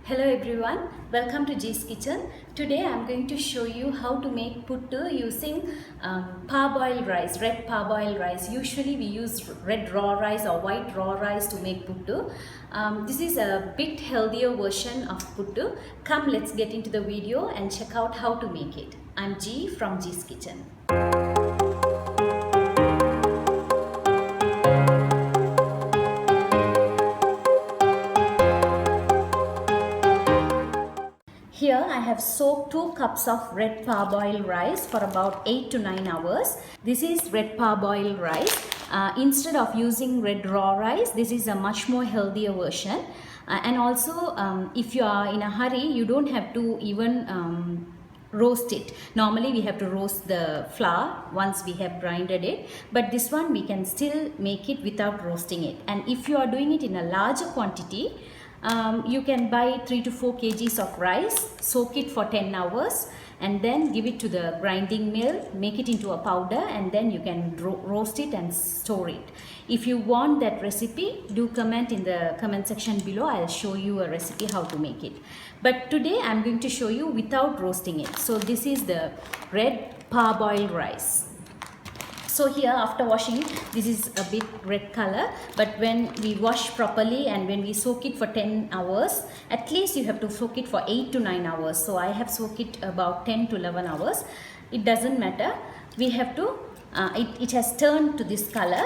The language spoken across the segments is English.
Hello everyone, welcome to G's Kitchen. Today I'm going to show you how to make puttu using parboiled rice, red parboiled rice. Usually we use red raw rice or white raw rice to make puttu. This is a bit healthier version of puttu. Come, let's get into the video and check out how to make it. I'm G from G's Kitchen. Here I have soaked 2 cups of red parboiled rice for about 8 to 9 hours. This is red parboiled rice. Instead of using red raw rice, this is a much more healthier version. And also if you are in a hurry, you don't have to even roast it. Normally we have to roast the flour once we have grinded it, but this one we can still make it without roasting it. And if you are doing it in a larger quantity, you can buy 3 to 4 kgs of rice, soak it for 10 hours and then give it to the grinding mill, make it into a powder, and then you can roast it and store it. If you want that recipe, do comment in the comment section below. I'll show you a recipe how to make it. But today I'm going to show you without roasting it. So this is the red parboiled rice. So here, after washing, this is a bit red color, but when we wash properly and when we soak it for 10 hours, at least you have to soak it for 8 to 9 hours. So I have soaked it about 10 to 11 hours. It doesn't matter. We have to, it has turned to this color.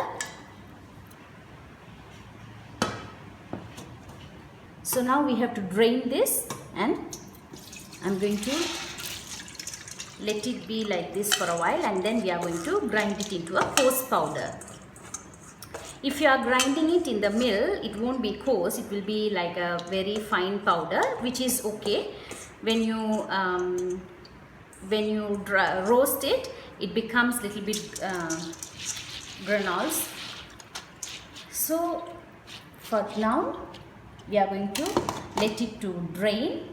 So now we have to drain this, and I'm going to let it be like this for a while, and then we are going to grind it into a coarse powder. If you are grinding it in the mill, it won't be coarse, it will be like a very fine powder, which is okay. When you roast it, it becomes little bit granules. So for now, we are going to let it to drain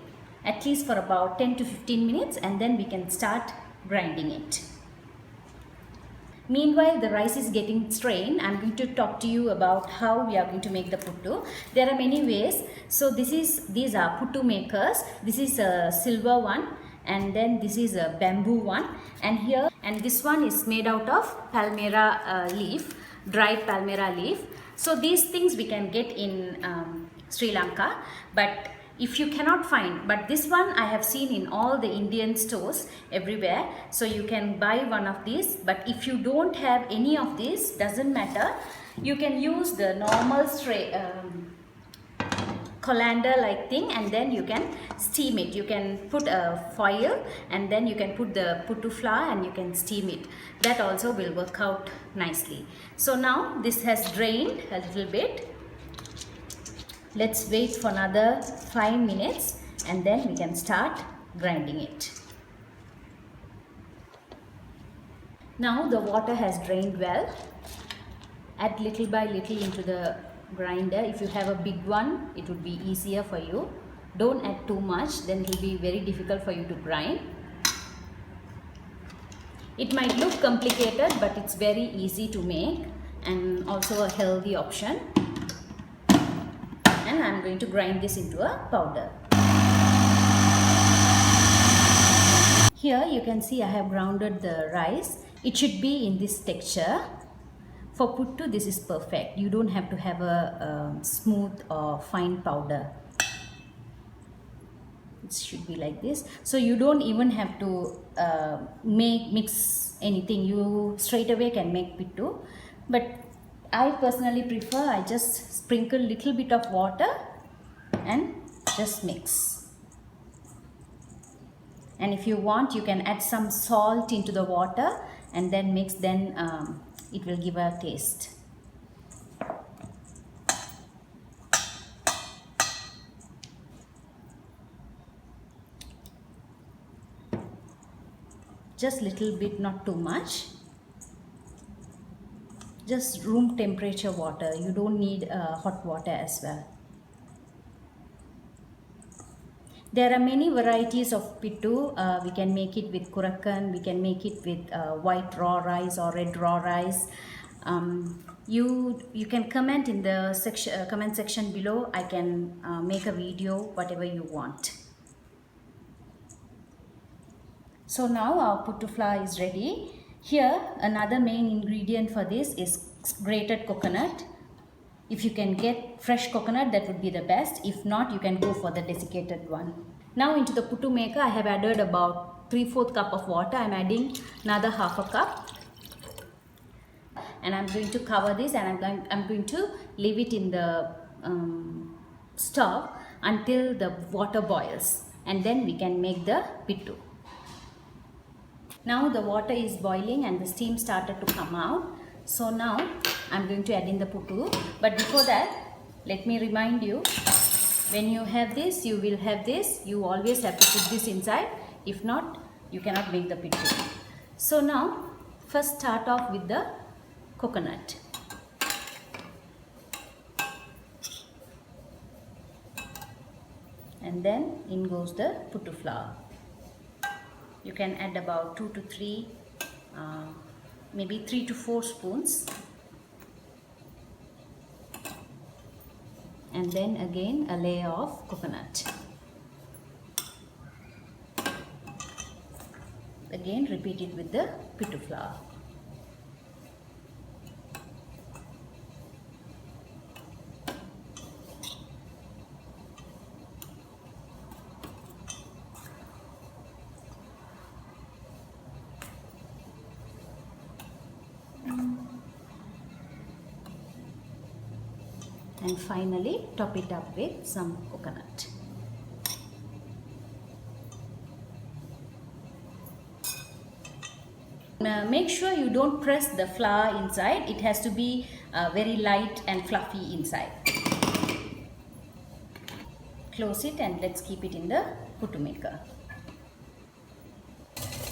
at least for about 10 to 15 minutes, and then we can start grinding it. Meanwhile, the rice is getting strained. I'm going to talk to you about how we are going to make the puttu. There are many ways. So these are puttu makers. This is a silver one, and then this is a bamboo one, and this one is made out of palmyra leaf, dried palmyra leaf. So these things we can get in Sri Lanka, but if you cannot find, but this one I have seen in all the Indian stores everywhere, so you can buy one of these. But if you don't have any of these, doesn't matter, you can use the normal colander like thing, and then you can steam it. You can put a foil and then you can put the puttu flour and you can steam it. That also will work out nicely. So now this has drained a little bit. Let's wait for another 5 minutes and then we can start grinding it. Now the water has drained well. Add little by little into the grinder. If you have a big one, it would be easier for you. Don't add too much, then it will be very difficult for you to grind. It might look complicated, but it's very easy to make and also a healthy option. And I'm going to grind this into a powder. Here you can see I have grounded the rice. It should be in this texture. For puttu, this is perfect. You don't have to have a smooth or fine powder. It should be like this. So you don't even have to mix anything. You straight away can make puttu. But I personally prefer, I just sprinkle little bit of water and just mix. And if you want, you can add some salt into the water and then mix, then it will give a taste. Just little bit, not too much. Just room temperature water. You don't need hot water as well. There are many varieties of puttu. We can make it with kurakan, we can make it with white raw rice or red raw rice. You can comment in the comment section below. I can make a video, whatever you want. So now our puttu flour is ready. Here another main ingredient for this is grated coconut. If you can get fresh coconut, that would be the best. If not, you can go for the desiccated one. Now into the puttu maker, I have added about 3/4 cup of water. I am adding another half a cup. And I'm going to cover this, and I'm going to leave it in the stove until the water boils, and then we can make the pittu. Now the water is boiling and the steam started to come out. So now I'm going to add in the puttu. But before that, let me remind you, when you have this, you will have this. You always have to put this inside. If not, you cannot make the pittu. So now first start off with the coconut. And then in goes the puttu flour. You can add about 2 to 3, maybe 3 to 4 spoons. And then again a layer of coconut. Again repeat it with the pittu flour. And finally top it up with some coconut. Make sure you don't press the flour inside. It has to be very light and fluffy inside. Close it and let's keep it in the puttu maker.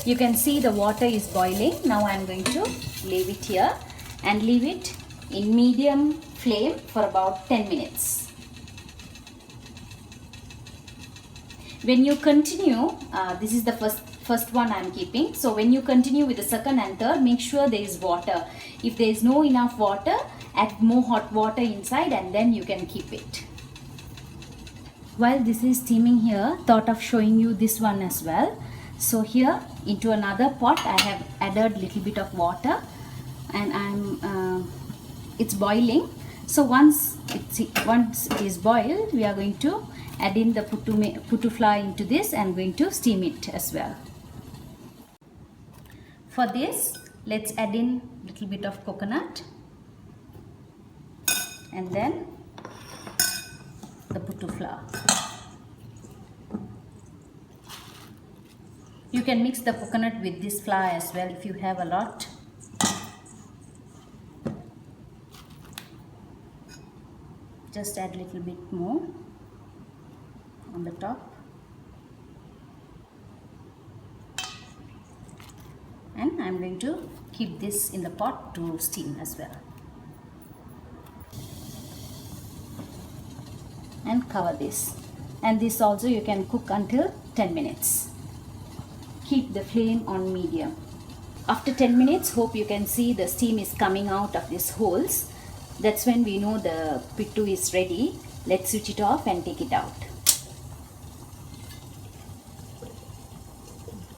You can see the water is boiling. Now I am going to leave it here and leave it in medium flame for about 10 minutes. When you continue, this is the first one I am keeping. So when you continue with the second and third, make sure there is water. If there is no enough water, add more hot water inside and then you can keep it. While this is steaming here, thought of showing you this one as well. So here into another pot I have added little bit of water and it's boiling. So once it is boiled, we are going to add in the puttu flour into this and going to steam it as well. For this, let's add in little bit of coconut and then the puttu flour. You can mix the coconut with this flour as well if you have a lot. Just add a little bit more on the top. And I'm going to keep this in the pot to steam as well. And cover this. And this also you can cook until 10 minutes. Keep the flame on medium. After 10 minutes, hope you can see the steam is coming out of these holes. That's when we know the pittu is ready. Let's switch it off and take it out.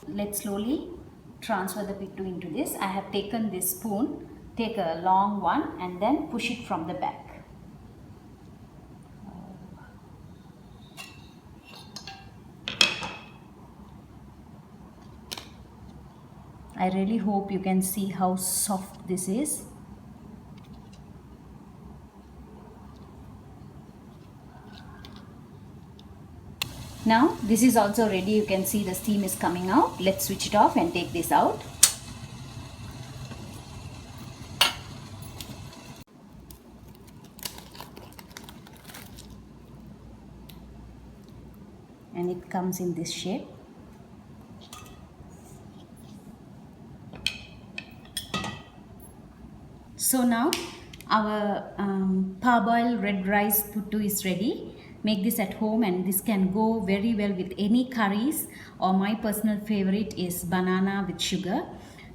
Let's slowly transfer the pittu into this. I have taken this spoon, take a long one and then push it from the back. I really hope you can see how soft this is. Now this is also ready. You can see the steam is coming out. Let's switch it off and take this out. And it comes in this shape. So now our parboiled red rice puttu is ready. Make this at home and this can go very well with any curries, or my personal favorite is banana with sugar.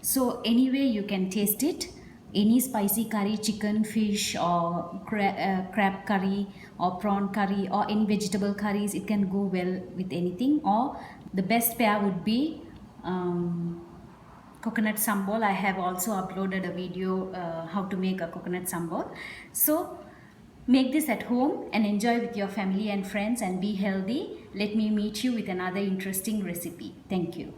So anyway you can taste it. any spicy curry, chicken, fish, or crab curry, or prawn curry, or any vegetable curries. It can go well with anything. Or the best pair would be coconut sambal. I have also uploaded a video how to make a coconut sambal. So make this at home and enjoy with your family and friends and be healthy. Let me meet you with another interesting recipe. Thank you.